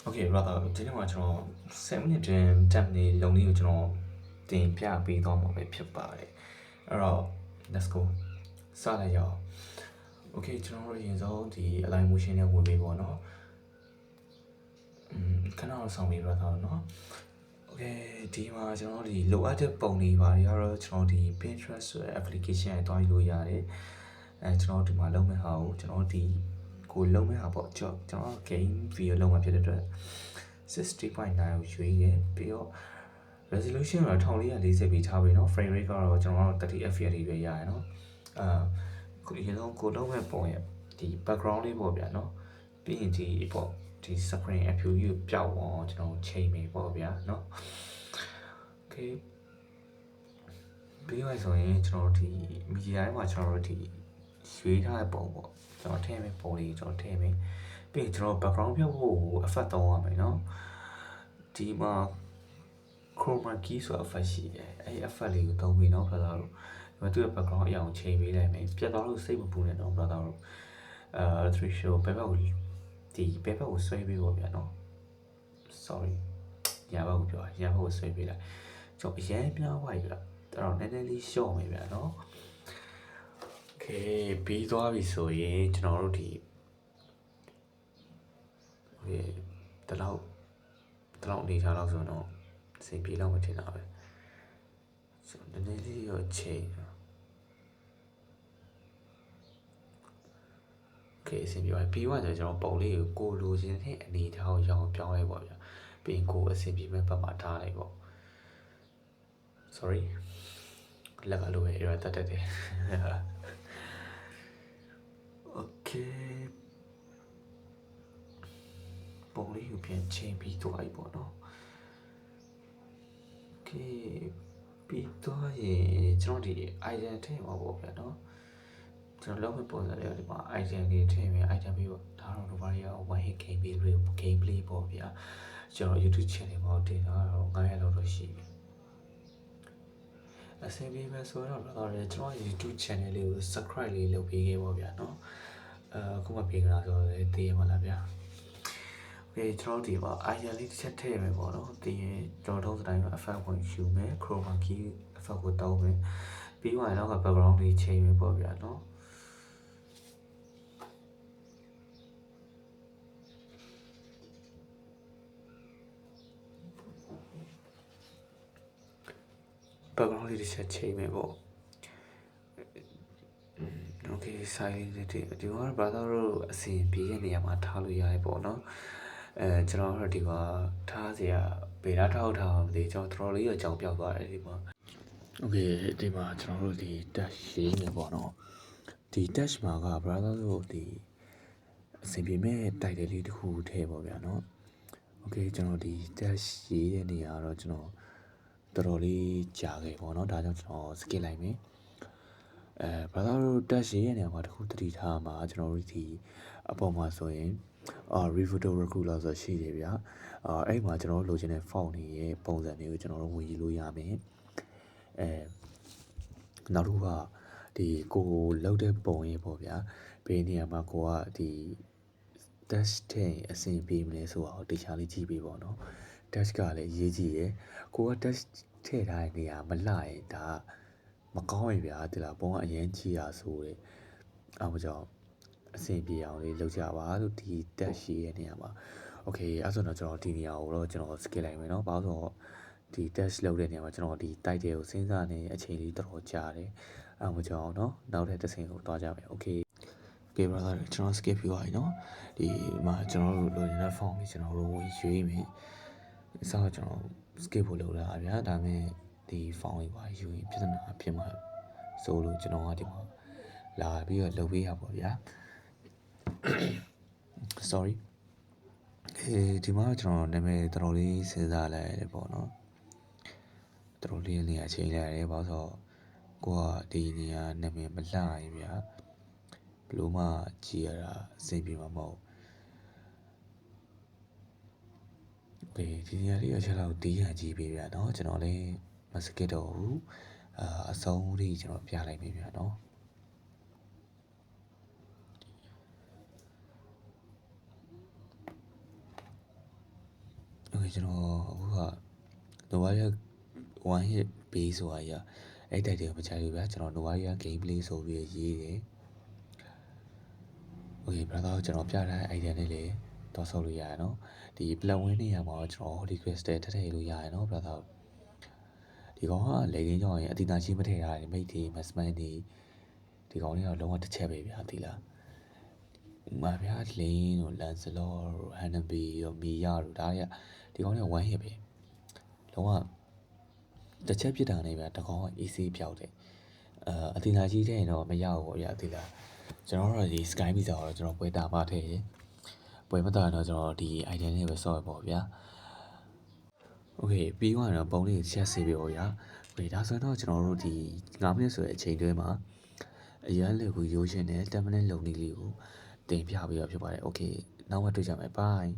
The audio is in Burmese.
Okay brother ဒီနေ့မှာကျွန်တော်7 minute တွင်တက်နေလုံလေးကိုကျွန်တော်တင်ပြပေးသွားမှာပဲဖြစ်ပါတယ်အဲ့တော့ let's go စလိုက်ရအောင် Okay ကျွန်တော်တို့ရင်ဆုံးဒီ align motion နဲ့ဝင်ပေးပေါ့နော်ခဏတော့ဆောင်ပေး brother နော် Okay ဒီမှာကျွန်တော်တို့ဒီလိုအပ်တဲ့ပုံတွေပါတွေကတော့ကျွန်တော်ဒီ Pinterest ဆိုတဲ့ application နဲ့တွားယူလို့ရတယ်ကျွန်တော်ဒီမှာလုံးမဲ့ဟာကိုကျွန်တော်ဒီကိုလုံးမဲ့ဟာပေါ့ကျွန်တော် game video လုံးမှာဖြစ်တဲ့အတွက် 60.9 ကိုရွေးရပြီးတော့ resolution ကတော့1440ပြီးထားပြီเนาะ frame rate ကတော့ကျွန်တော်တို့30 fps ပဲရရเนาะခုဒီလုံးကိုလုံးမဲ့ပုံရဒီ background လေးပေါ့ဗျာเนาะပြီးရင်ဒီပေါ့ဒီ screen အဖြူကြီးပျောက်အောင်ကျွန်တော်ချိန်မိပေါ့ဗျာเนาะ okay ပြီးတော့ဆိုရင်ကျွန်တော်ဒီ media ထဲမှာကျွန်တော်တို့ဒီရွေးထားတဲ့ပုံပေါ့ကျွန်တော်ထည့်မယ်ပုံလေးကျွန်တော်ထည့်မယ်ပြီးရင်ကျွန်တော် background ပြောက်ဖို့ effect သုံးရမယ်เนาะဒီမှာ chroma key ဆို effect ရှိတယ်အဲ့ effect လေးကိုသုံးပြီးเนาะ brother တို့ဒီမှာသူ့ရဲ့ background အရာကိုချိန်ပေးလိုက်မယ်ပြတ်သွားလို့စိတ်မပူနဲ့เนาะ brother တို့3 show ဘယ်ဘက်ကိုဒီဘယ်ဘက်ကိုဆွဲပေးဖို့ဗျာเนาะ sorry ညာဘက်ကိုပြောညာဘက်ကိုဆွဲပေးလိုက်ကျွန်တော်အရင်ပြောင်းသွားပြီလားအဲ့တော့နည်းနည်းလေးရှော့မယ်ဗျာเนาะ okay ပြီးသွားပြီဆိုရင်ကျွန်တော်တို့ဒီတလောက်အနေထားလောက်ဆိုတော့စိတ်ပြေးလောက်မထင်တာပဲဆိုတော့နည်းနည်းလေးရောချိန်Okay အဆင်ပြေပါပြီပြီးသွားတယ်ကျွန်တော်ပုံလေးကိုလိုချင်တဲ့အနေအထားကိုရောင်းပြောင်းလိုက်ပါဗျာပြီးရင်ကိုအဆင်ပြေမဲ့ဘက်မှာထားလိုက်ပေါ့ sorry လက်ကလိုပဲ error တက်တယ် Okay ပုံလေးကိုပြန်ချိန်ပြီးသွားပြီပေါ့နော် Okay ပြီးသွားရင်ကျွန်တော်ဒီ item ထည့်မှာပေါ့ဗျာနော်ကျွန်တော်လောက်မဲ့ပုံစံလေးဒီမှာ item လေးထည့်မယ် item ပြီးတော့ဒါတော့ဘာရော one hit gameplay ပေါ့ဗျာကျွန်တော် YouTube channel မှာတင်တာတော့900လောက်တော့ရှိပြီအဆင်ပြေမယ်ဆိုတော့ကျွန်တော် YouTube channel လေးကို subscribe လေးလုပ်ပေးခဲ့ပါဗျာနော်အခုမှပြင်ကြတာဆိုတော့သိရမှာလားဗျာကျွန်တော်ဒီမှာ item လေးတစ်ချက်ထည့်မယ်ပေါ့နော်ပြီးရင်ကျွန်တော်တို့စတိုင်းမှာ effect ကိုယူမယ် chroma key effect ကိုတောင်းမယ်ပြီးမှတော့ background လေးချိန်မယ်ပေါ့ဗျာနော်background လေးတစ်ချက်ချိန်မယ်ပေါ့Okay ဆိုင်လေးဒီမှာ brother တို့အစီပြေးတဲ့နေရာမှာထားလို့ရတယ်ပေါ့နော်ကျွန်တော်တို့ဒီမှာထားစရာဗေဒထားထားမသိကျွန်တော်တော်လေးတော့ကြောင်ပြောက်သွားတယ်ဒီမှာ Okay ဒီမှာကျွန်တော်တို့ဒီ dash ရေးနေပေါ့နော်ဒီ dash မှာက brother တို့ဒီအစီပြေးမဲ့တိုက်တယ်လေးတစ်ခုထည့်ပေါ့ဗျာနော် Okay ကျွန်တော်ဒီ dash ရေးတဲ့နေရာတော့ကျွန်တော်တော်လေးကြာခဲ့ပေါ့နော်ဒါကြောင့်ကျွန်တော် skip လိုက်မယ်brother တို့ dash ရေးတဲ့နေရာမှာတစ်ခုတတိထားမှာကျွန်တော်တို့ဒီအပေါ်မှာဆိုရင်review recruiter ဆိုရှိတယ်ဗျာအဲ့မှာကျွန်တော်တို့လိုချင်တဲ့ font တွေရဲ့ပုံစံတွေကိုကျွန်တော်တို့ဝင်ယူလို့ရမယ်နောက်တစ်ခုကဒီကိုလောက်တဲ့ပုံရေးပေါ့ဗျာဘေးနေရာမှာကိုကဒီ dash ထဲအဆင်ပြေမလဲဆိုတာကိုတရားလေးကြည့်ပေးပေါ့နော် dash ကလည်းအရေးကြီးရယ်ကိုက dash ထည့်ထားတဲ့နေရာမလှရင်ဒါမကောင်းရင်ဗျာဒီလားပုံကအရင်ကြည့်ရဆိုတဲ့အားမကြောင့်အဆင်ပြေအောင်လေးလုပ်ကြပါလို့ဒီ dash ရဲ့နေရာမှာ Okay အဲ့ဆိုတော့ကျွန်တော်ဒီနေရာကိုတော့ကျွန်တော် skip လိုက်မယ်เนาะဘာလို့ဆိုတော့ဒီ dash လုပ်တဲ့နေရာမှာကျွန်တော်ဒီတိုက်တယ်ကိုစဉ်းစားနေအချိန်လေးတော်တော်ကြာတယ်အဲ့မကြောက်เนาะနောက်တဲ့တစ်ဆင့်ကိုတွားကြမယ် Okay brother ကျွန်တော် skip ပြီးသွားပြီเนาะဒီမှာကျွန်တော်တို့လိုချင်တဲ့ form ကြီးကျွန်တော်တို့ရွေးမယ်အစားကျွန်တော် skip ဖို့လုပ်လာဗျာဒါပေမဲ့ဒီ form ကြီးပါယူရင်ပြဿနာဖြစ်မှာဆိုလို့ကျွန်တော်ကဒီမှာလာပြီးတော့လုပ်ပေးရပါဗျာ sorry ဒီမှာကျွန်တော်နာမည်တော်တော်လေးစဉ်းစားလိုက်ရတယ်ပေါ့နော်တော်တော်လေးနေရာချိန်လိုက်ရတယ်ဘာလို့ဆိုတော့ကိုကဒီနေရာနာမည်မလှရင်ဗျာဘလို့မှကြည်ရတာအဆင်ပြေမှာမဟုတ်ဒီနေရာလေးအချက်လောက်တီးရကြည့်ပေးဗျာနော်ကျွန်တော်လည်းမစကစ်တော့ဘူးအဆုံးလေးကျွန်တော်ပြလိုက်ပြီဗျာနော် ကျွန်တော်အခုက Novaria one hit base ဆိုတာကြီးအဲ့တိုက်တယ်မချိုက်ဘူးဗျာကျွန်တော် Novaria gameplay ဆိုပြီးရေးတယ် Okay brother ကျွန်တော်ပြထားတဲ့ idea နဲ့လေတော့ဆောက်လို့ရရနော်ဒီ plan win နေရာမှာကျွန်တော် Holy Crystal ထည့်ထည့်လို့ရရနော် brother ဒီကောင်ကလေကင်းကြောင့်ရင်အတိအကျရှိမထည့်ရတယ်မိတ်တွေမစမန်တွေဒီကောင်လေးတော့လုံးဝတစ်ချက်ပဲဗျာသိလားမာဗျာလင်းတို့လန်စလော့တို့ဟန်နဘီတို့မီယာတို့ဒါတွေကဒီကောင်လေးက1 hit ပဲလုံးဝတစ်ချက်ပြစ်တာနေဗျာတကောင်က easy ပြောက်တယ်အတိအကျရှိတဲ့ရင်တော့မရဘူးပေါ့ဗျာသိလားကျွန်တော်တို့ဒီ sky visa တော့ကျွန်တော်ပွဲတာပါထည့်ပွဲမတာတော့ကျွန်တော်ဒီ idea နဲ့ပဲဆော့ရပေါ့ဗျာ Okay ပြီးသွားတော့ပုံလေးချက်စီပြီးပေါ့ဗျာ Okay ဒါဆိုတော့ကျွန်တော်တို့ဒီ9မိနစ်ဆိုတဲ့အချိန်တွင်းမှာအရန်လေးကိုရိုးရှင်းတဲ့10မိနစ်လုံနေလေးကိုတင်ပြပေးရဖြစ်ပါတယ် Okay နောက်မှတွေ့ကြမယ် bye